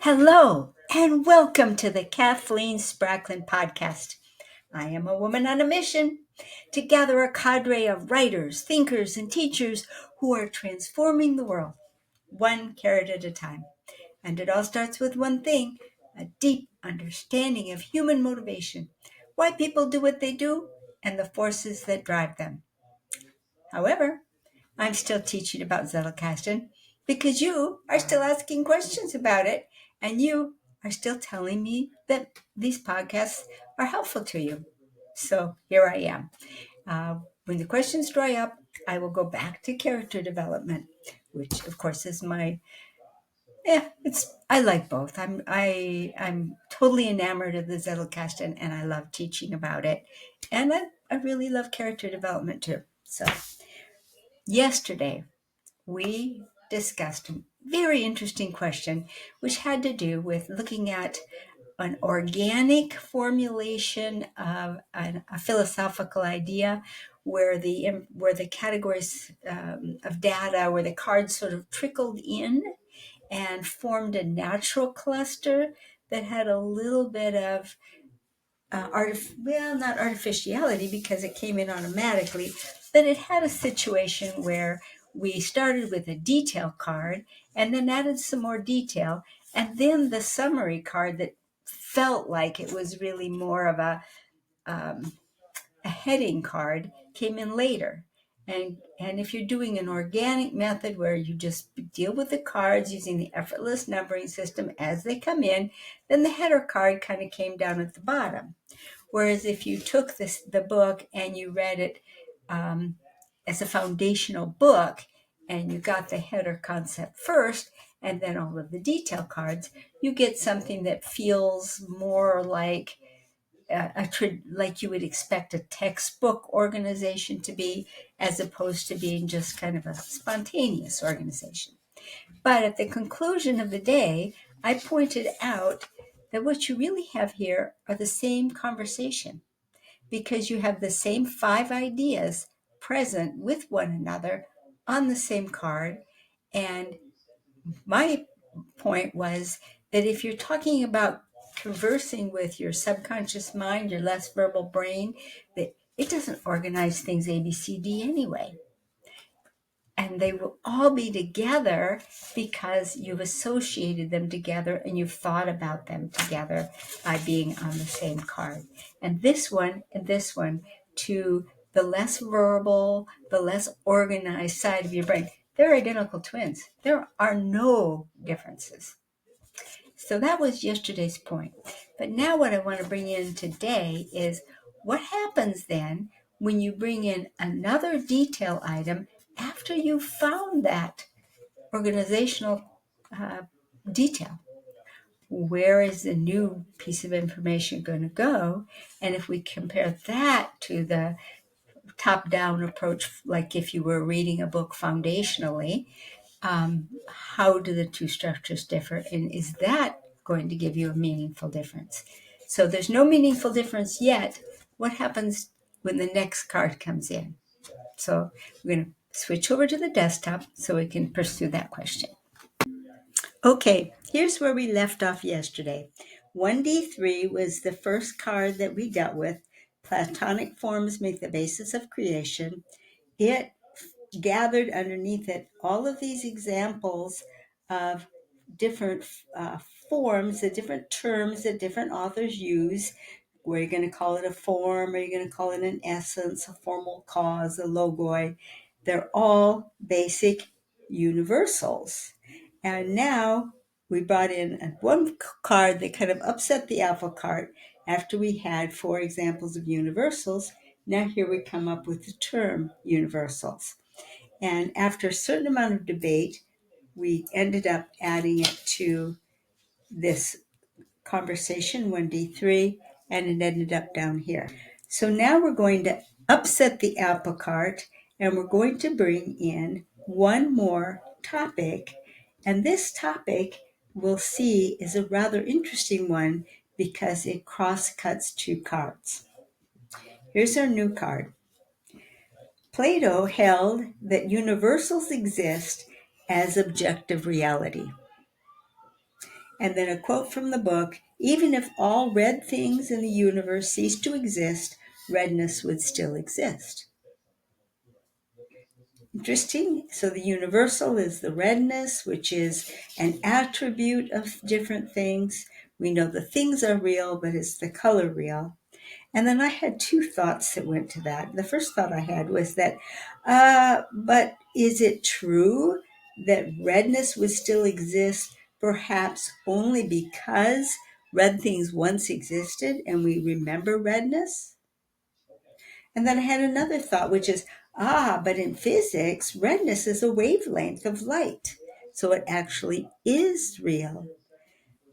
Hello, and welcome to the Kathleen Spracklin podcast. I am a woman on a mission to gather a cadre of writers, thinkers, and teachers who are transforming the world, one carrot at a time. And it all starts with one thing: a deep understanding of human motivation, why people do what they do, and the forces that drive them. However, I'm still teaching about Zettelkasten because you are still asking questions about it, and you are still telling me that these podcasts are helpful to you. So here I am. When the questions dry up, I will go back to character development, which of course is my I like both. I'm totally enamored of the Zettelkasten, and I love teaching about it, and I really love character development too. So yesterday we discussed a very interesting question, which had to do with looking at an organic formulation of a philosophical idea where the categories of data, where the cards sort of trickled in and formed a natural cluster that had a little bit of not artificiality because it came in automatically, but it had a situation where we started with a detail card and then added some more detail, and then the summary card that felt like it was really more of um, a heading card came in later. And if you're doing an organic method where you just deal with the cards using the effortless numbering system as they come in, then the header card kind of came down at the bottom. Whereas if you took the book and you read it as a foundational book, and you got the header concept first and then all of the detail cards, you get something that feels more like like you would expect a textbook organization to be, as opposed to being just kind of a spontaneous organization. But at the conclusion of the day, I pointed out that what you really have here are the same conversation, because you have the same 5 ideas present with one another on the same card. And my point was that if you're talking about conversing with your subconscious mind, your less verbal brain, that it doesn't organize things A, B, C, D anyway. And they will all be together because you've associated them together and you've thought about them together by being on the same card. And this one, to the less verbal, the less organized side of your brain, they're identical twins. There are no differences. So that was yesterday's point. But now what I want to bring in today is what happens then when you bring in another detail item after you've found that organizational detail. Where is the new piece of information going to go? And if we compare that to the top-down approach, like if you were reading a book foundationally, how do the two structures differ? And is that going to give you a meaningful difference? So there's no meaningful difference yet. What happens when the next card comes in? So we're going to switch over to the desktop so we can pursue that question. Okay, here's where we left off yesterday. 1D3 was the first card that we dealt with. Platonic forms make the basis of creation. It gathered underneath it all of these examples of different forms, the different terms that different authors use. Where you're going to call it a form, or you're going to call it an essence, a formal cause, a logoi. They're all basic universals. And now we brought in one card that kind of upset the apple cart. After we had 4 examples of universals, now here we come up with the term universals. And after a certain amount of debate, we ended up adding it to this conversation, 1D3, and it ended up down here. So now we're going to upset the apple cart, and we're going to bring in one more topic. And this topic, we'll see, is a rather interesting one because it cross-cuts 2 cards. Here's our new card. Plato held that universals exist as objective reality. And then a quote from the book: even if all red things in the universe ceased to exist, redness would still exist. Interesting. So the universal is the redness, which is an attribute of different things. We know the things are real, but is the color real? And then I had two thoughts that went to that. The first thought I had was that, but is it true that redness would still exist, perhaps only because red things once existed and we remember redness? And then I had another thought, which is, but in physics, redness is a wavelength of light. So it actually is real.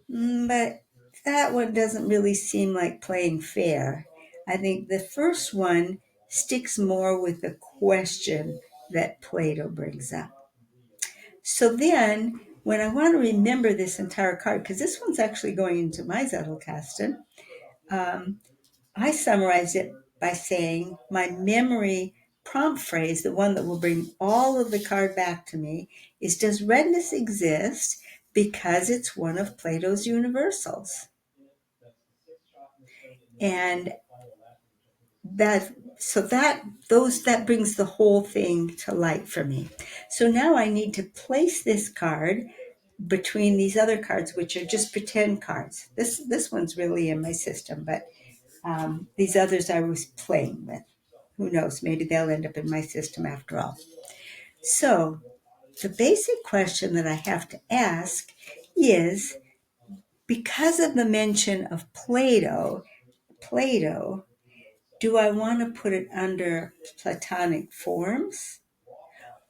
But that one doesn't really seem like playing fair. I think the first one sticks more with the question that Plato brings up. So then, when I want to remember this entire card, because this one's actually going into my Zettelkasten, I summarize it by saying my memory prompt phrase, the one that will bring all of the card back to me, is: does redness exist because it's one of Plato's universals? And that brings the whole thing to light for me. So now I need to place this card between these other cards, which are just pretend cards. This one's really in my system, but these others I was playing with. Who knows? Maybe they'll end up in my system after all. So the basic question that I have to ask is, because of the mention of Plato, do I want to put it under Platonic forms?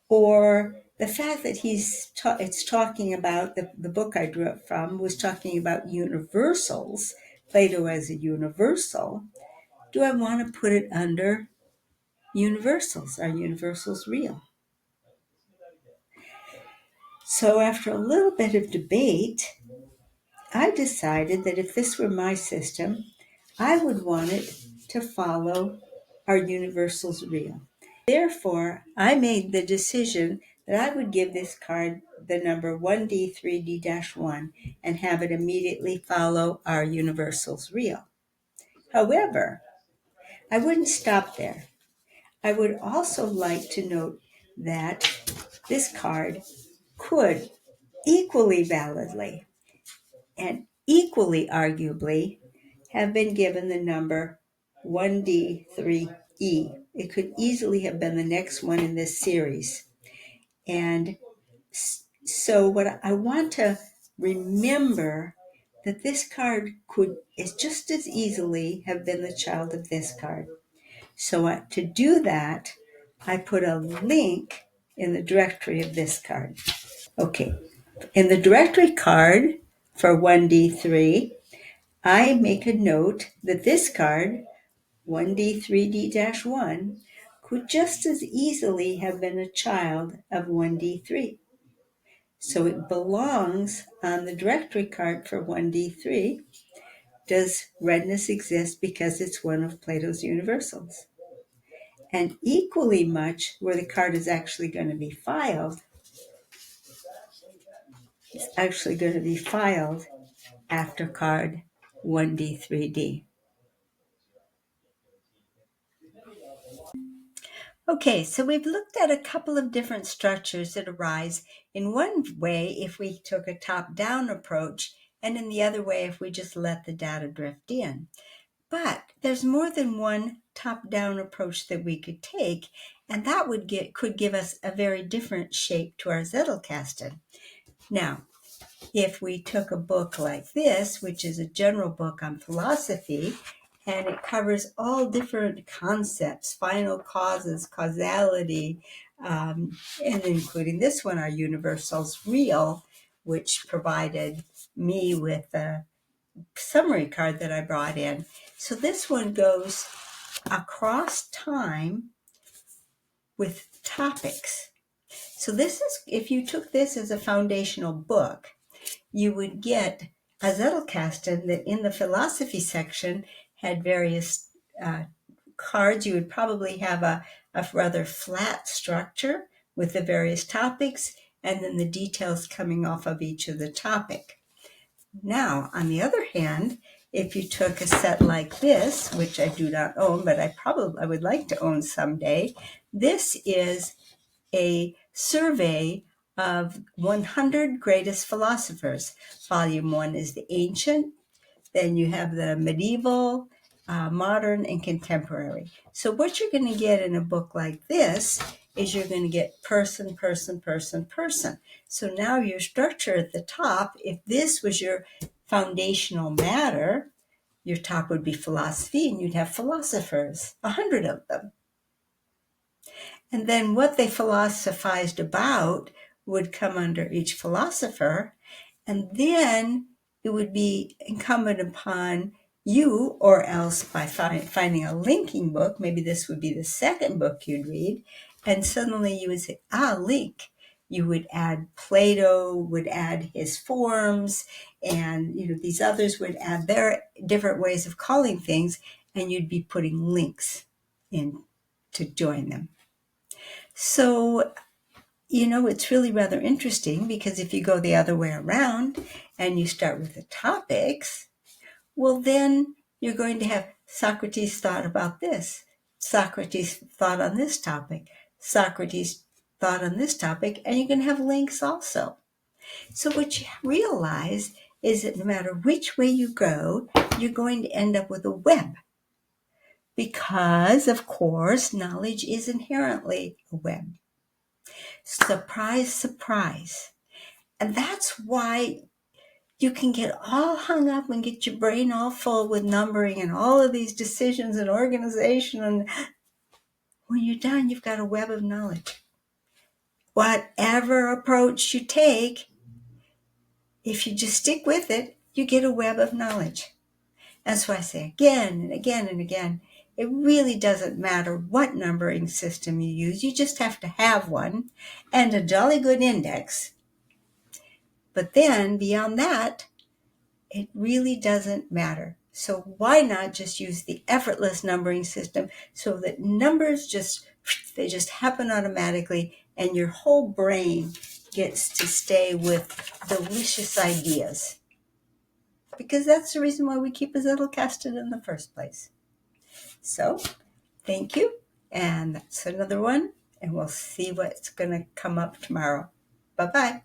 Or the fact that it's talking about, the book I drew it from was talking about universals, Plato as a universal. Do I want to put it under universals? Are universals real? So after a little bit of debate, I decided that if this were my system, I would want it to follow "Are universals real?" Therefore, I made the decision that I would give this card the number 1D3D-1 and have it immediately follow "Are universals real?" However, I wouldn't stop there. I would also like to note that this card could equally validly and equally arguably have been given the number 1D3E. It could easily have been the next one in this series. And so what I want to remember, that this card could is just as easily have been the child of this card. So to do that, I put a link in the directory of this card. Okay, in the directory card for 1D3, I make a note that this card, 1D3D-1, could just as easily have been a child of 1D3. So it belongs on the directory card for 1D3. Does redness exist because it's one of Plato's universals? And equally much, where the card is actually going to be filed, it's actually going to be filed after card 1D3D. Okay, so we've looked at a couple of different structures that arise in one way if we took a top-down approach, and in the other way if we just let the data drift in. But there's more than one top-down approach that we could take, and that could give us a very different shape to our Zettelkasten. Now, if we took a book like this, which is a general book on philosophy, and it covers all different concepts, final causes, causality, and including this one, Are Universals Real?, which provided me with a summary card that I brought in. So this one goes across time with topics. So this is, if you took this as a foundational book, you would get a Zettelkasten that in the philosophy section had various cards. You would probably have a rather flat structure with the various topics and then the details coming off of each of the topic. Now, on the other hand, if you took a set like this, which I do not own, but I would like to own someday, this is a survey of 100 greatest philosophers. Volume 1 is the ancient, then you have the medieval, modern, and contemporary. So what you're going to get in a book like this is you're going to get person, person, person, person. So now your structure at the top, if this was your foundational matter, your top would be philosophy, and you'd have philosophers, 100 of them. And then what they philosophized about would come under each philosopher. And then it would be incumbent upon you, or else by finding a linking book, maybe this would be the second book you'd read, and suddenly you would say, link. You would add Plato, would add his forms, and these others would add their different ways of calling things, and you'd be putting links in to join them. So it's really rather interesting, because if you go the other way around and you start with the topics, well, then you're going to have Socrates thought about this. Socrates thought on this topic. Socrates thought on this topic, and you can have links also. So what you realize is that no matter which way you go, you're going to end up with a web. Because, of course, knowledge is inherently a web. Surprise, surprise. And that's why you can get all hung up and get your brain all full with numbering and all of these decisions and organization. And when you're done, you've got a web of knowledge. Whatever approach you take, if you just stick with it, you get a web of knowledge. That's why I say again and again and again, it really doesn't matter what numbering system you use. You just have to have one and a jolly good index. But then beyond that, it really doesn't matter. So why not just use the effortless numbering system, so that numbers just happen automatically, and your whole brain gets to stay with delicious ideas. Because that's the reason why we keep a Zettelkasten in the first place. So, thank you. And that's another one. And we'll see what's going to come up tomorrow. Bye-bye.